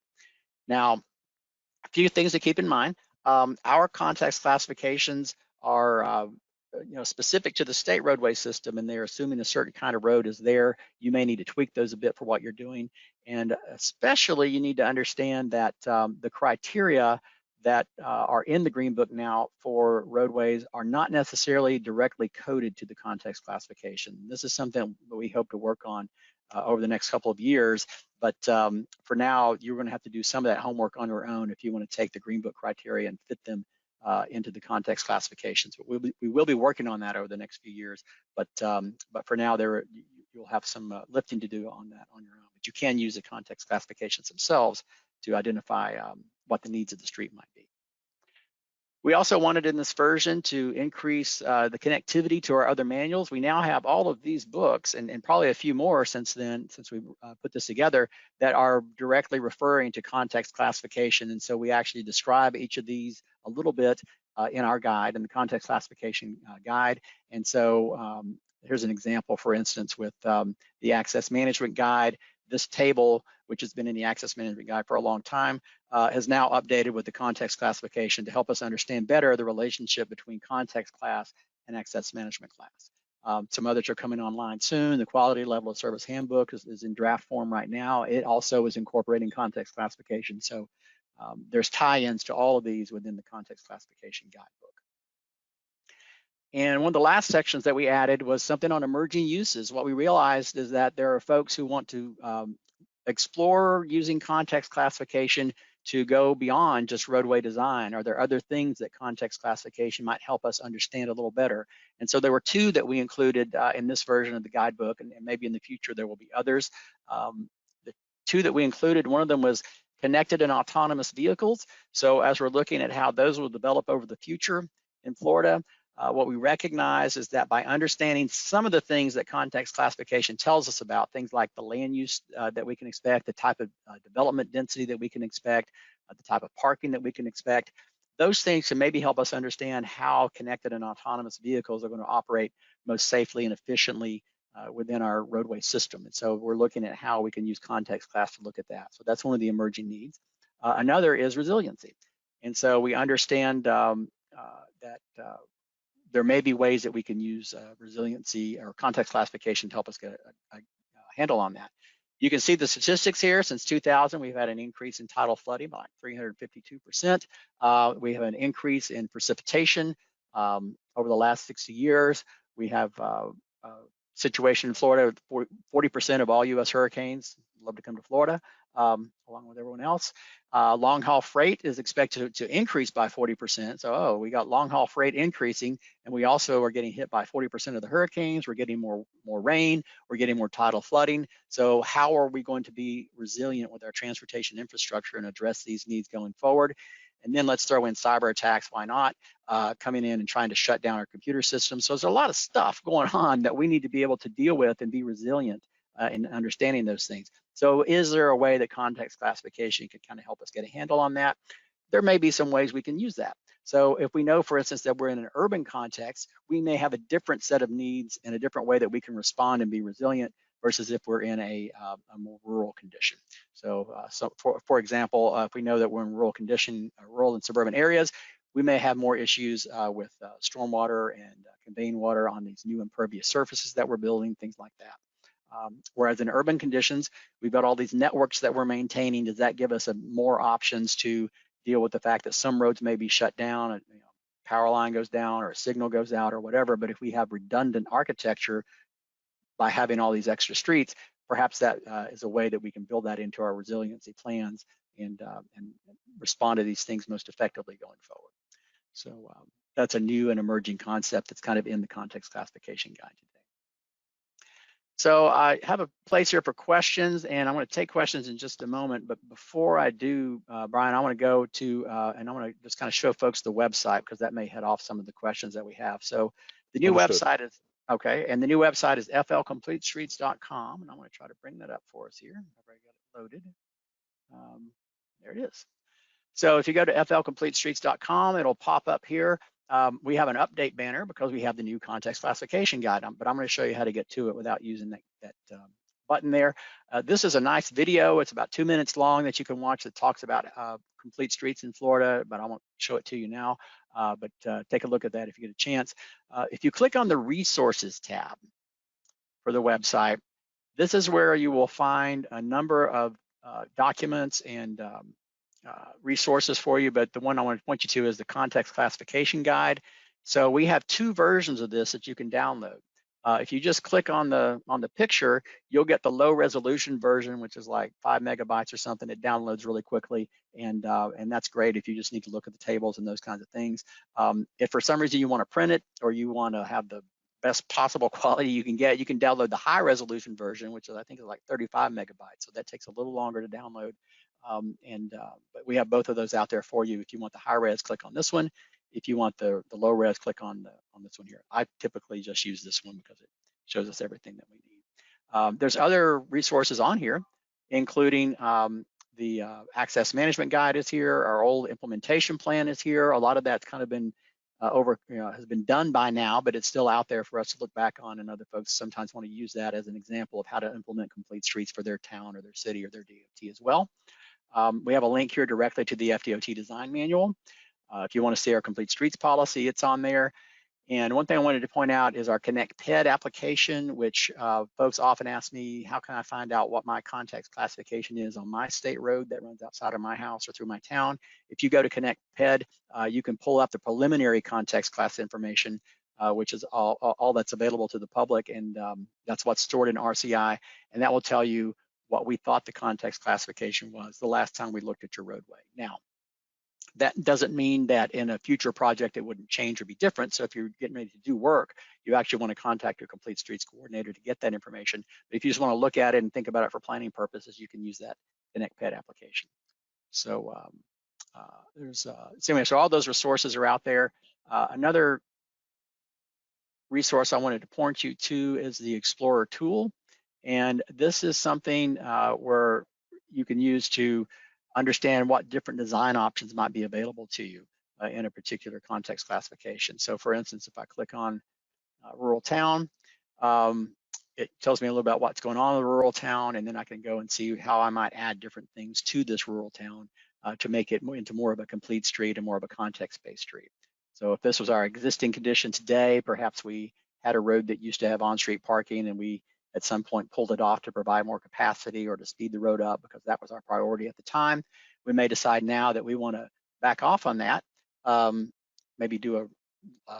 Now, a few things to keep in mind. Our context classifications are specific to the state roadway system, and they're assuming a certain kind of road is there. You may need to tweak those a bit for what you're doing. And especially you need to understand that the criteria that are in the Green Book now for roadways are not necessarily directly coded to the context classification. This is something that we hope to work on over the next couple of years. But for now, you're going to have to do some of that homework on your own if you want to take the Green Book criteria and fit them into the context classifications. But we will be working on that over the next few years. But for now, you'll have some lifting to do on that on your own. But you can use the context classifications themselves to identify what the needs of the street might be. We also wanted in this version to increase the connectivity to our other manuals. We now have all of these books and probably a few more since then, since we put this together, that are directly referring to context classification. And so we actually describe each of these a little bit in our guide, in the context classification guide. And so here's an example, for instance, with the access management guide. This table, which has been in the access management guide for a long time, has now updated with the context classification to help us understand better the relationship between context class and access management class. Some others are coming online soon. The quality level of service handbook is in draft form right now. It also is incorporating context classification. So there's tie-ins to all of these within the context classification guidebook. And one of the last sections that we added was something on emerging uses. What we realized is that there are folks who want to explore using context classification to go beyond just roadway design. Are there other things that context classification might help us understand a little better? And so there were two that we included in this version of the guidebook, and maybe in the future there will be others. The two that we included, one of them was connected and autonomous vehicles. So as we're looking at how those will develop over the future in Florida, what we recognize is that by understanding some of the things that context classification tells us about, things like the land use that we can expect, the type of development density that we can expect, the type of parking that we can expect, those things can maybe help us understand how connected and autonomous vehicles are going to operate most safely and efficiently within our roadway system. And so we're looking at how we can use context class to look at that. So that's one of the emerging needs. Another is resiliency. And so we understand that there may be ways that we can use resiliency or context classification to help us get a handle on that. You can see the statistics here. Since 2000, we've had an increase in tidal flooding by 352%. We have an increase in precipitation over the last 60 years. We have a situation in Florida, 40% of all US hurricanes love to come to Florida, along with everyone else. Long haul freight is expected to increase by 40%. So, we got long haul freight increasing, and we also are getting hit by 40% of the hurricanes. We're getting more rain. We're getting more tidal flooding. So how are we going to be resilient with our transportation infrastructure and address these needs going forward? And then let's throw in cyber attacks. Why not? Coming in and trying to shut down our computer systems. So there's a lot of stuff going on that we need to be able to deal with and be resilient in understanding those things. So is there a way that context classification could kind of help us get a handle on that? There may be some ways we can use that. So if we know, for instance, that we're in an urban context, we may have a different set of needs and a different way that we can respond and be resilient versus if we're in a more rural condition. So, for example, if we know that we're in rural condition, rural and suburban areas, we may have more issues with stormwater and conveying water on these new impervious surfaces that we're building, things like that. Whereas in urban conditions, we've got all these networks that we're maintaining. Does that give us more options to deal with the fact that some roads may be shut down, and power line goes down or a signal goes out or whatever? But if we have redundant architecture by having all these extra streets, perhaps that is a way that we can build that into our resiliency plans and respond to these things most effectively going forward. So that's a new and emerging concept that's kind of in the context classification guide today. So I have a place here for questions, and I'm going to take questions in just a moment. But before I do, Brian, I want to go to, and I want to just kind of show folks the website, because that may head off some of the questions that we have. So the new website is, okay, and the new website is flcompletestreets.com, and I'm going to try to bring that up for us here. I've already got it loaded. There it is. So if you go to flcompletestreets.com, it'll pop up here. We have an update banner because we have the new context classification guide, but I'm going to show you how to get to it without using that button there. This is a nice video. It's about 2 minutes long that you can watch that talks about complete streets in Florida, but I won't show it to you now. But take a look at that if you get a chance. If you click on the resources tab for the website, this is where you will find a number of documents and resources for you, but the one I want to point you to is the context classification guide. So we have 2 versions of this that you can download. If you just click on the picture, you'll get the low resolution version, which is like 5 megabytes or something. It downloads really quickly, and that's great if you just need to look at the tables and those kinds of things. If for some reason you want to print it or you want to have the best possible quality you can get, you can download the high resolution version, which I think is like 35 megabytes. So that takes a little longer to download. But we have both of those out there for you. If you want the high res, click on this one. If you want the low res, click on this one here. I typically just use this one because it shows us everything that we need. There's other resources on here, including the access management guide is here. Our old implementation plan is here. A lot of that's kind of been has been done by now, but it's still out there for us to look back on, and other folks sometimes want to use that as an example of how to implement complete streets for their town or their city or their DOT as well. We have a link here directly to the FDOT design manual. If you want to see our complete streets policy, it's on there. And one thing I wanted to point out is our Connect PED application, which folks often ask me, how can I find out what my context classification is on my state road that runs outside of my house or through my town? If you go to Connect PED, you can pull up the preliminary context class information, which is all that's available to the public, and that's what's stored in RCI, and that will tell you what we thought the context classification was the last time we looked at your roadway. Now, that doesn't mean that in a future project it wouldn't change or be different. So if you're getting ready to do work, you actually want to contact your complete streets coordinator to get that information. But if you just want to look at it and think about it for planning purposes, you can use that Connect PED application. So so all those resources are out there. Another resource I wanted to point you to is the Explorer tool. And this is something where you can use to understand what different design options might be available to you. in a particular context classification. So for instance, if I click on rural town, it tells me a little about what's going on in the rural town, and then I can go and see how I might add different things to this rural town to make it into more of a complete street and more of a context-based street. So if this was our existing condition today, perhaps we had a road that used to have on-street parking and we at some point pulled it off to provide more capacity or to speed the road up because that was our priority at the time. We may decide now that we want to back off on that, maybe do a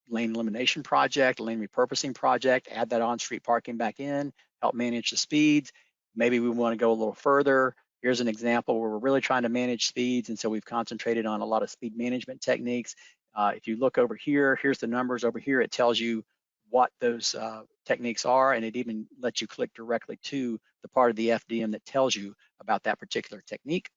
lane elimination project, lane repurposing project, add that on-street parking back in, help manage the speeds. Maybe we want to go a little further. Here's an example where we're really trying to manage speeds, and so we've concentrated on a lot of speed management techniques. If you look over here, here's the numbers over here. It tells you what those techniques are, and it even lets you click directly to the part of the FDM that tells you about that particular technique.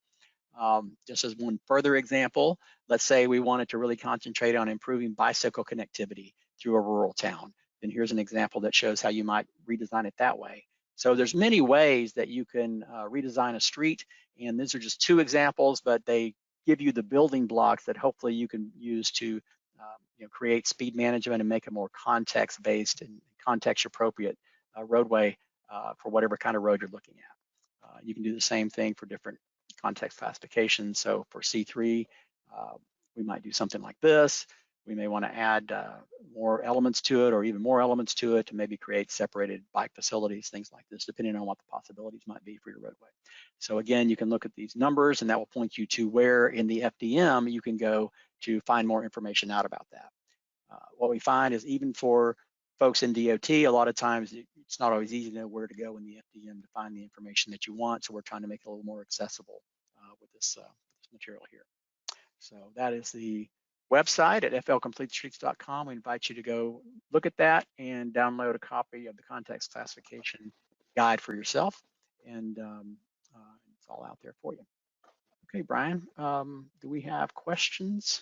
Just as one further example, let's say we wanted to really concentrate on improving bicycle connectivity through a rural town. Then here's an example that shows how you might redesign it that way. So there's many ways that you can redesign a street, and these are just two examples, but they give you the building blocks that hopefully you can use to create speed management and make a more context-based and context-appropriate roadway for whatever kind of road you're looking at. You can do the same thing for different context classification. So for C3, we might do something like this. We may want to add more elements to it or even more elements to it to maybe create separated bike facilities, things like this, depending on what the possibilities might be for your roadway. So again, you can look at these numbers and that will point you to where in the FDM you can go to find more information out about that. What we find is even for folks in DOT, a lot of times it's not always easy to know where to go in the FDM to find the information that you want. So we're trying to make it a little more accessible with this material here. So that is the website at flcompletestreets.com. We invite you to go look at that and download a copy of the context classification guide for yourself. And it's all out there for you. Okay, Brian, do we have questions?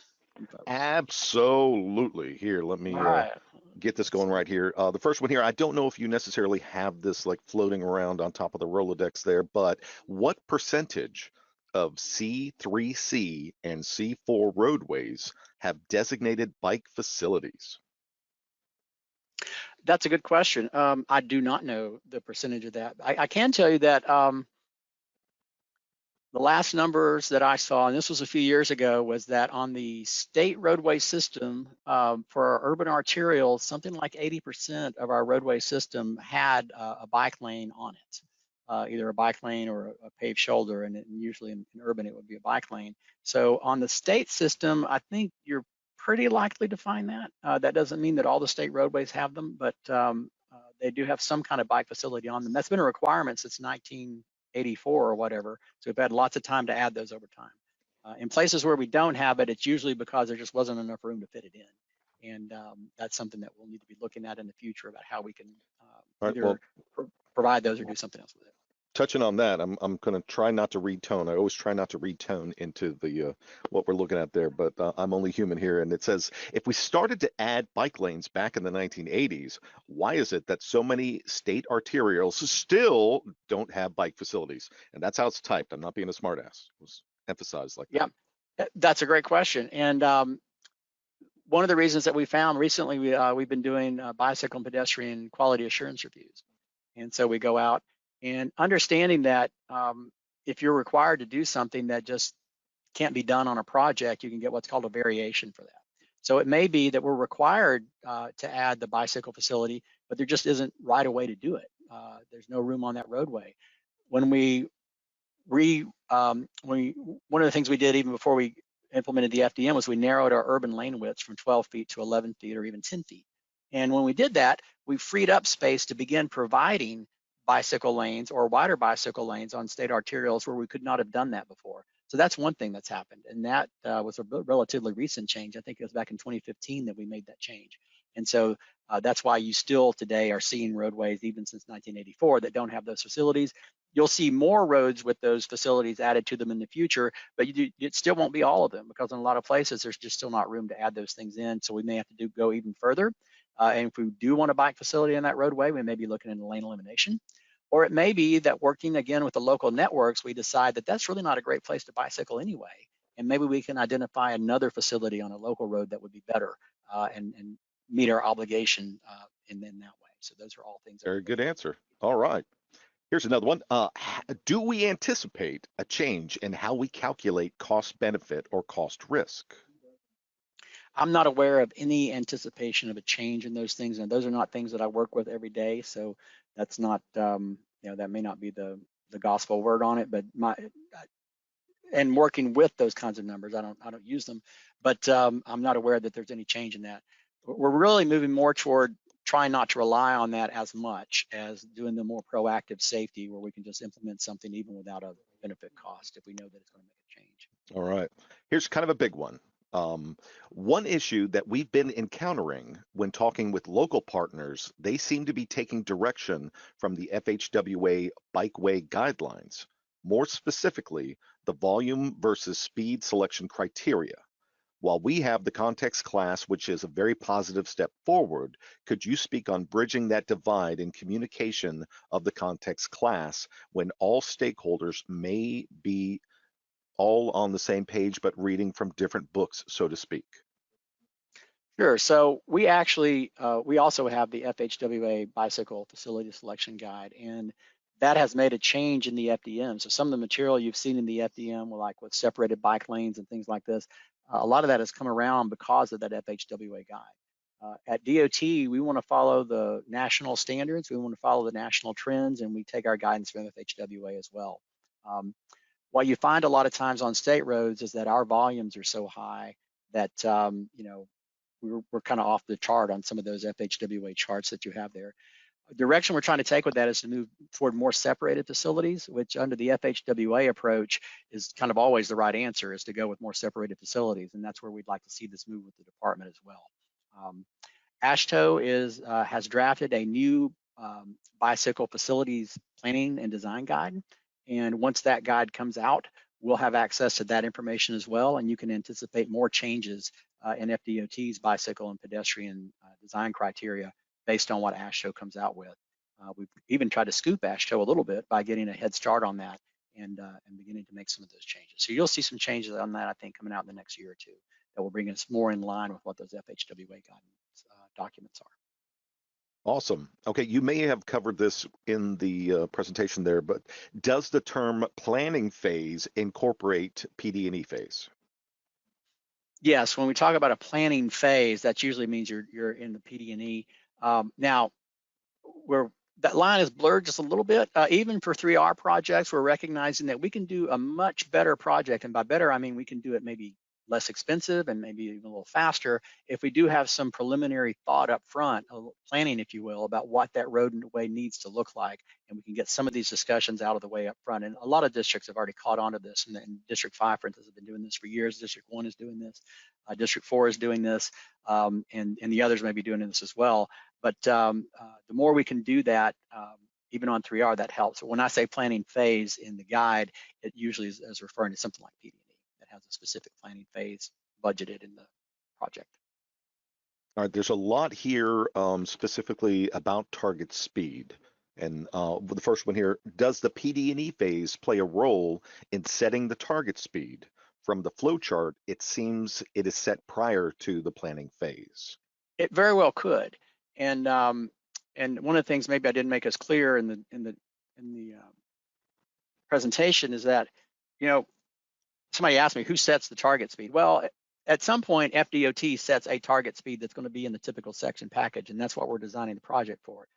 Absolutely. Here, let me get this going right here. The first one here, I don't know if you necessarily have this like floating around on top of the Rolodex there, but what percentage of C3C and C4 roadways have designated bike facilities? That's a good question. I do not know the percentage of that. I can tell you that the last numbers that I saw, and this was a few years ago, was that on the state roadway system for our urban arterials, something like 80% of our roadway system had a bike lane on it, either a bike lane or a paved shoulder, and usually in urban it would be a bike lane. So on the state system, I think you're pretty likely to find that. That doesn't mean that all the state roadways have them, but they do have some kind of bike facility on them. That's been a requirement since 1984 or whatever. So we've had lots of time to add those over time. In places where we don't have it, it's usually because there just wasn't enough room to fit it in. And that's something that we'll need to be looking at in the future about how we can either provide those or do something else with it. Touching on that, I'm going to try not to read tone. I always try not to read tone into the what we're looking at there, but I'm only human here. And it says, if we started to add bike lanes back in the 1980s, why is it that so many state arterials still don't have bike facilities? And that's how it's typed. I'm not being a smartass. It was emphasized like that. Yeah, that's a great question. And one of the reasons that we found recently, we've been doing bicycle and pedestrian quality assurance reviews. And so we go out and understanding that if you're required to do something that just can't be done on a project, you can get what's called a variation for that. So it may be that we're required to add the bicycle facility, but there just isn't right a way to do it. There's no room on that roadway. When one of the things we did even before we implemented the FDM was we narrowed our urban lane widths from 12 feet to 11 feet or even 10 feet. And when we did that, we freed up space to begin providing bicycle lanes or wider bicycle lanes on state arterials where we could not have done that before. So that's one thing that's happened. And that was a relatively recent change. I think it was back in 2015 that we made that change. And so that's why you still today are seeing roadways, even since 1984, that don't have those facilities. You'll see more roads with those facilities added to them in the future, but it still won't be all of them because in a lot of places, there's just still not room to add those things in. So we may have to go even further. And if we do want a bike facility on that roadway, we may be looking into lane elimination. Or it may be that working again with the local networks, we decide that that's really not a great place to bicycle anyway. and maybe we can identify another facility on a local road that would be better and meet our obligation in that way. So those are all things that Very we look good at. answer. All right. Here's another one. Do we anticipate a change in how we calculate cost benefit or cost risk? I'm not aware of any anticipation of a change in those things, and those are not things that I work with every day. So that's not, that may not be the gospel word on it, but and working with those kinds of numbers, I don't use them, but I'm not aware that there's any change in that. We're really moving more toward trying not to rely on that as much as doing the more proactive safety, where we can just implement something even without a benefit cost if we know that it's going to make a change. All right. Here's kind of a big one. Um, One issue that we've been encountering when talking with local partners, they seem to be taking direction from the FHWA bikeway guidelines, more specifically, the volume versus speed selection criteria. While we have the context class, which is a very positive step forward, could you speak on bridging that divide in communication of the context class when all stakeholders may be all on the same page but reading from different books, so to speak? Sure. So we actually we also have the FHWA bicycle facility selection guide, and that has made a change in the FDM. So some of the material you've seen in the FDM, like with separated bike lanes and things like this, a lot of that has come around because of that FHWA guide. At DOT, we want to follow the national standards, we want to follow the national trends, and we take our guidance from FHWA as well. Um, what you find a lot of times on state roads is that our volumes are so high that we're kind of off the chart on some of those FHWA charts that you have there. The direction we're trying to take with that is to move toward more separated facilities, which under the FHWA approach is kind of always the right answer, is to go with more separated facilities. And that's where we'd like to see this move with the department as well. AASHTO has drafted a new bicycle facilities planning and design guide. And once that guide comes out, we'll have access to that information as well. And you can anticipate more changes in FDOT's bicycle and pedestrian design criteria based on what AASHTO comes out with. We've even tried to scoop AASHTO a little bit by getting a head start on that and beginning to make some of those changes. So you'll see some changes on that, I think, coming out in the next year or two that will bring us more in line with what those FHWA guidance documents are. Awesome. Okay, you may have covered this in the presentation there, but does the term planning phase incorporate PD&E phase? Yes, when we talk about a planning phase, that usually means you're in the PD&E. Now, that line is blurred just a little bit. Even for 3R projects, we're recognizing that we can do a much better project, and by better, I mean we can do it maybe less expensive and maybe even a little faster if we do have some preliminary thought up front, planning, if you will, about what that roadway needs to look like, and we can get some of these discussions out of the way up front. And a lot of districts have already caught on to this, and District 5, for instance, has been doing this for years. District 1 is doing this. District 4 is doing this, and the others may be doing this as well. But the more we can do that, even on 3R, that helps. So when I say planning phase in the guide, it usually is referring to something like PD&E that has a specific planning phase budgeted in the project. All right, there's a lot here specifically about target speed. And the first one here, does the PD&E phase play a role in setting the target speed? From the flow chart, it seems it is set prior to the planning phase. It very well could. And one of the things maybe I didn't make as clear in the presentation is that, somebody asked me who sets the target speed. Well, at some point, FDOT sets a target speed that's going to be in the typical section package, and that's what we're designing the project for.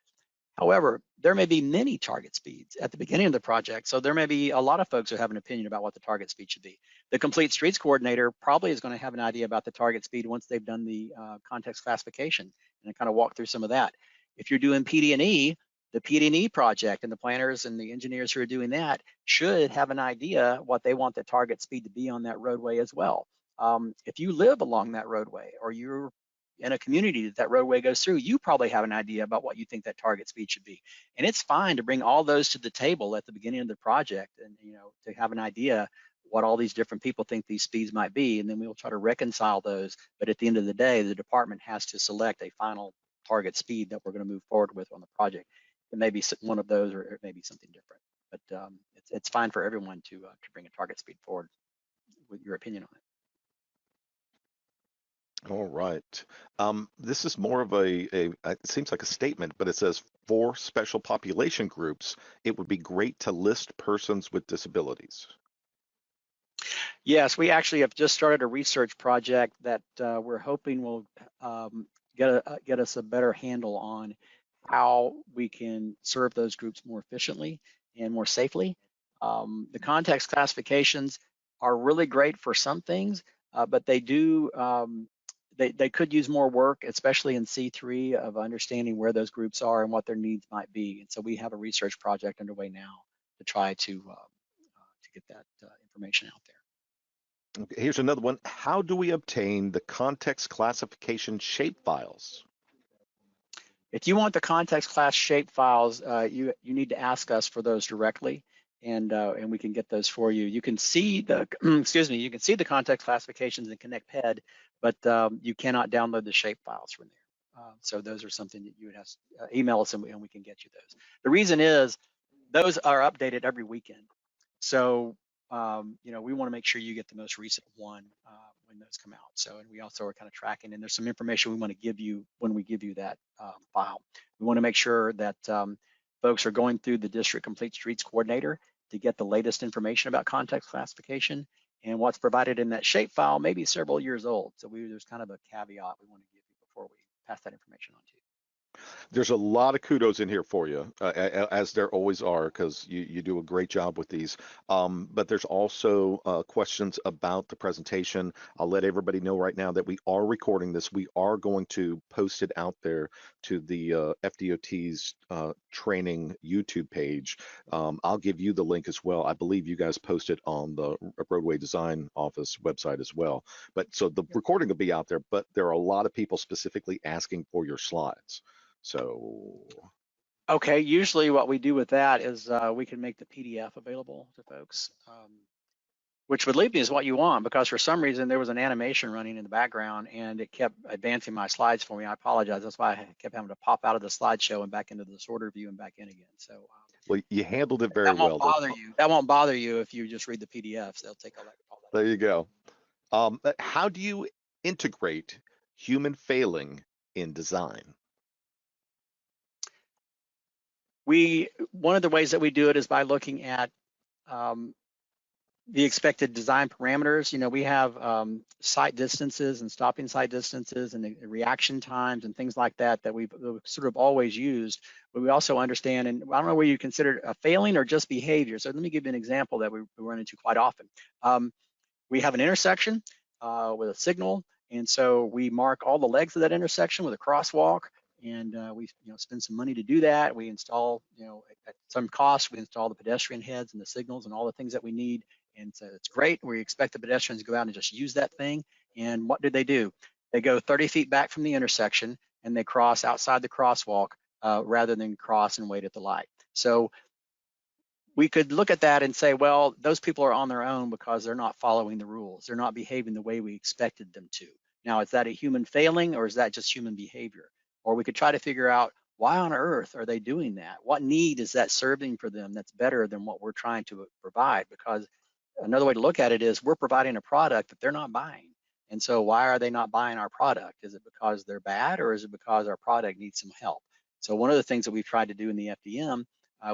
However, there may be many target speeds at the beginning of the project, so there may be a lot of folks who have an opinion about what the target speed should be. The complete streets coordinator probably is going to have an idea about the target speed once they've done the context classification and kind of walk through some of that. If you're doing PD&E, the PD&E project and the planners and the engineers who are doing that should have an idea what they want the target speed to be on that roadway as well. If you live along that roadway or you're in a community that roadway goes through, you probably have an idea about what you think that target speed should be. And it's fine to bring all those to the table at the beginning of the project and, to have an idea what all these different people think these speeds might be. And then we'll try to reconcile those. But at the end of the day, the department has to select a final target speed that we're going to move forward with on the project. It may be one of those or it may be something different. But it's fine for everyone to bring a target speed forward your opinion on it. All right. This is more of it seems like a statement, but it says for special population groups, it would be great to list persons with disabilities. Yes, we actually have just started a research project that we're hoping will get us a better handle on how we can serve those groups more efficiently and more safely. The context classifications are really great for some things, but they do they could use more work, especially in C3, of understanding where those groups are and what their needs might be. And so we have a research project underway now to try to get that information out there. Okay, here's another one. How do we obtain the context classification shapefiles? If you want the context class shape files, you need to ask us for those directly, and we can get those for you. You can see the excuse me, you can see the context classifications in Connect PED, but you cannot download the shape files from there. So those are something that you would have to email us, and we can get you those. The reason is those are updated every weekend. So we want to make sure you get the most recent one when those come out. So, and we also are kind of tracking, and there's some information we want to give you when we give you that file. We want to make sure that folks are going through the District Complete Streets Coordinator to get the latest information about context classification, and what's provided in that shape file may be several years old. So there's kind of a caveat we want to give you before we pass that information on to you. There's a lot of kudos in here for you, as there always are, because you do a great job with these. But there's also questions about the presentation. I'll let everybody know right now that we are recording this. We are going to post it out there to the FDOT's training YouTube page. I'll give you the link as well. I believe you guys post it on the Roadway Design Office website as well. But so the recording will be out there, but there are a lot of people specifically asking for your slides. So, okay, usually what we do with that is we can make the PDF available to folks, which would leave me as what you want, because for some reason there was an animation running in the background and it kept advancing my slides for me. I apologize. That's why I kept having to pop out of the slideshow and back into the sorter view and back in again. So well, you handled it very that won't well. bother you. That won't bother you if you just read the PDFs. They'll take all that. There you go. How do you integrate human failing in design? One of the ways that we do it is by looking at the expected design parameters. We have sight distances and stopping sight distances and the reaction times and things like that we've sort of always used. But we also understand, and I don't know whether you consider it a failing or just behavior. So let me give you an example that we run into quite often. We have an intersection with a signal, and so we mark all the legs of that intersection with a crosswalk. And we spend some money to do that. We install, at some cost, we install the pedestrian heads and the signals and all the things that we need. And so it's great. We expect the pedestrians to go out and just use that thing. And what do? They go 30 feet back from the intersection and they cross outside the crosswalk rather than cross and wait at the light. So we could look at that and say, well, those people are on their own because they're not following the rules. They're not behaving the way we expected them to. Now, is that a human failing or is that just human behavior? Or we could try to figure out, why on earth are they doing that? What need is that serving for them that's better than what we're trying to provide? Because another way to look at it is we're providing a product that they're not buying. And so why are they not buying our product? Is it because they're bad, or is it because our product needs some help? So one of the things that we've tried to do in the FDM,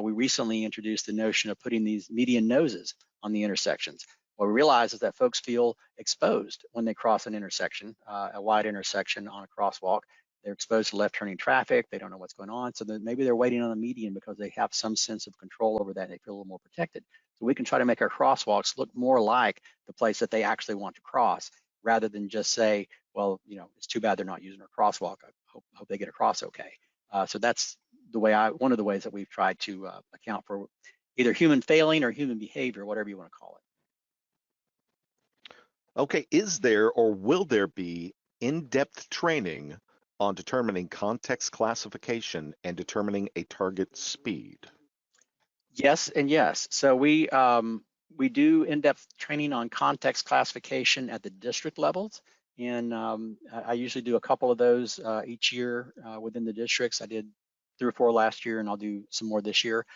we recently introduced the notion of putting these median noses on the intersections. What we realize is that folks feel exposed when they cross an intersection, a wide intersection on a crosswalk. They're exposed to left turning traffic. They don't know what's going on. So maybe they're waiting on a median because they have some sense of control over that and they feel a little more protected. So we can try to make our crosswalks look more like the place that they actually want to cross, rather than just say, well, it's too bad they're not using our crosswalk. I hope they get across okay. So that's one of the ways that we've tried to account for either human failing or human behavior, whatever you want to call it. Okay, is there or will there be in-depth training on determining context classification and determining a target speed? Yes and yes. So we do in-depth training on context classification at the district levels, and I usually do a couple of those each year within the districts. I did 3 or 4 last year, and I'll do some more this year.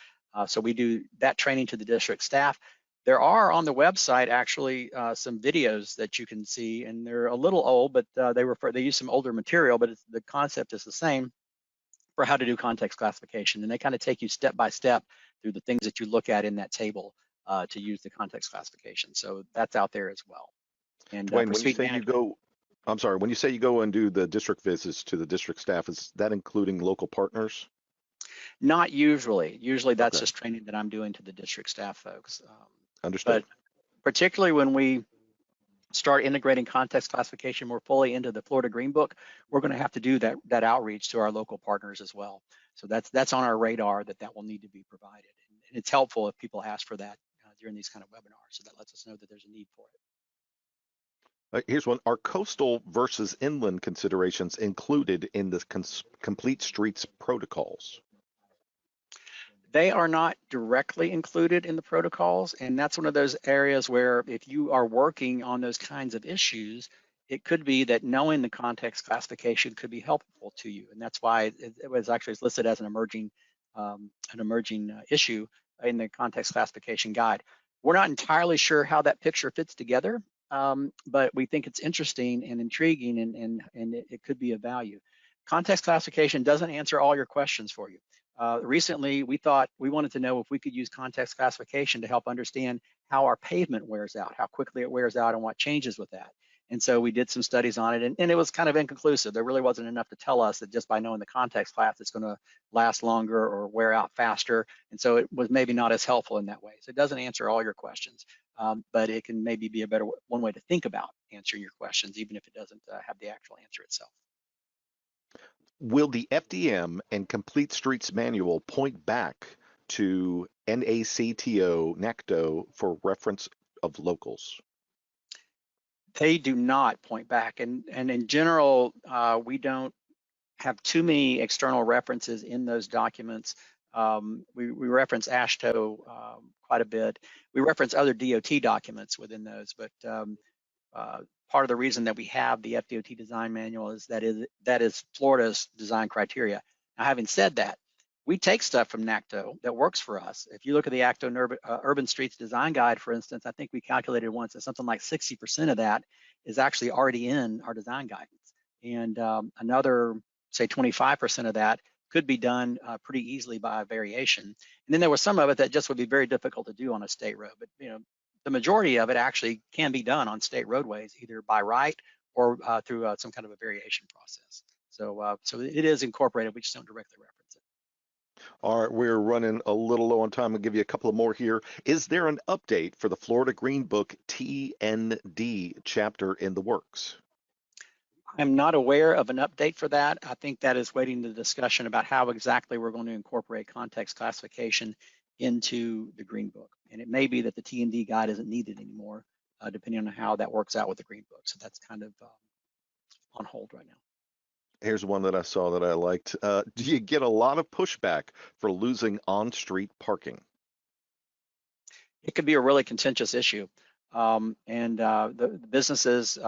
So we do that training to the district staff. There are on the website actually some videos that you can see, and they're a little old, but they use some older material, but the concept is the same for how to do context classification, and they kind of take you step by step through the things that you look at in that table to use the context classification. So that's out there as well. And Dwayne, for when you speed say you management, go, I'm sorry, when you say you go and do the district visits to the district staff, is that including local partners? not usually. Usually that's Okay, just training that I'm doing to the district staff folks. understood. But particularly when we start integrating context classification more fully into the Florida Green Book, we're going to have to do that outreach to our local partners as well. So that's on our radar that will need to be provided. And it's helpful if people ask for that during these kind of webinars. So that lets us know that there's a need for it. Here's one. Are coastal versus inland considerations included in the complete streets protocols? They are not directly included in the protocols, and that's one of those areas where if you are working on those kinds of issues, it could be that knowing the context classification could be helpful to you, and that's why it was actually listed as an emerging issue in the context classification guide. We're not entirely sure how that picture fits together, but we think it's interesting and intriguing, and it could be of value. Context classification doesn't answer all your questions for you. Recently, we thought we wanted to know if we could use context classification to help understand how our pavement wears out, how quickly it wears out, and what changes with that. And so we did some studies on it, and it was kind of inconclusive. There really wasn't enough to tell us that just by knowing the context class, it's going to last longer or wear out faster. And so it was maybe not as helpful in that way. So it doesn't answer all your questions, but it can maybe be a better one way to think about answering your questions, even if it doesn't have the actual answer itself. Will the FDM and Complete Streets Manual point back to NACTO for reference of locals? They do not point back, and in general, we don't have too many external references in those documents. We reference AASHTO quite a bit. We reference other DOT documents within those, but part of the reason that we have the FDOT design manual is that is Florida's design criteria. Now, having said that, we take stuff from NACTO that works for us. If you look at the ACTO Urban Streets Design Guide, for instance, I think we calculated once that something like 60% of that is actually already in our design guidance. And another, say 25% of that could be done pretty easily by a variation. And then there was some of it that just would be very difficult to do on a state road. But the majority of it actually can be done on state roadways, either by right or through some kind of a variation process. So it is incorporated. We just don't directly reference it. All right, we're running a little low on time. I'll give you a couple of more here. Is there an update for the Florida Green Book TND chapter in the works? I'm not aware of an update for that. I think that is waiting the discussion about how exactly we're going to incorporate context classification into the Green Book. And it may be that the T&D guide isn't needed anymore, depending on how that works out with the Green Book. So that's kind of on hold right now. Here's one that I saw that I liked. Do you get a lot of pushback for losing on-street parking? It could be a really contentious issue. The businesses,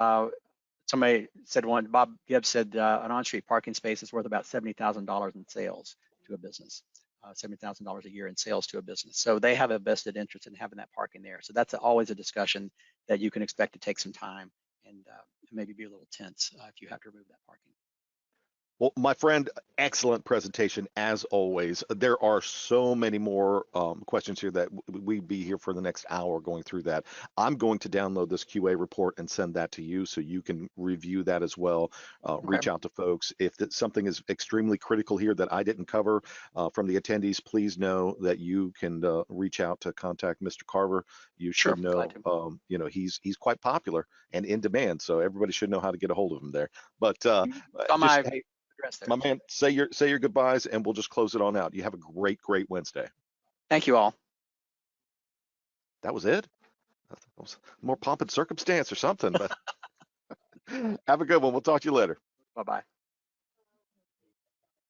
somebody said one, Bob Gibbs said an on-street parking space is worth about $70,000 in sales to a business, $70,000 a year in sales to a business. So they have a vested interest in having that parking there. So that's always a discussion that you can expect to take some time and maybe be a little tense if you have to remove that parking. Well, my friend, excellent presentation as always. There are so many more questions here that we'd be here for the next hour going through that. I'm going to download this QA report and send that to you so you can review that as well. Okay. Reach out to folks. If something is extremely critical here that I didn't cover from the attendees, please know that you can reach out to contact Mr. Carver. You should know, he's quite popular and in demand, so everybody should know how to get a hold of him there. But hey, my man, say your goodbyes, and we'll just close it on out. You have a great Wednesday. Thank you all. That was it? That was more pomp and circumstance or something, but have a good one. We'll talk to you later. Bye-bye.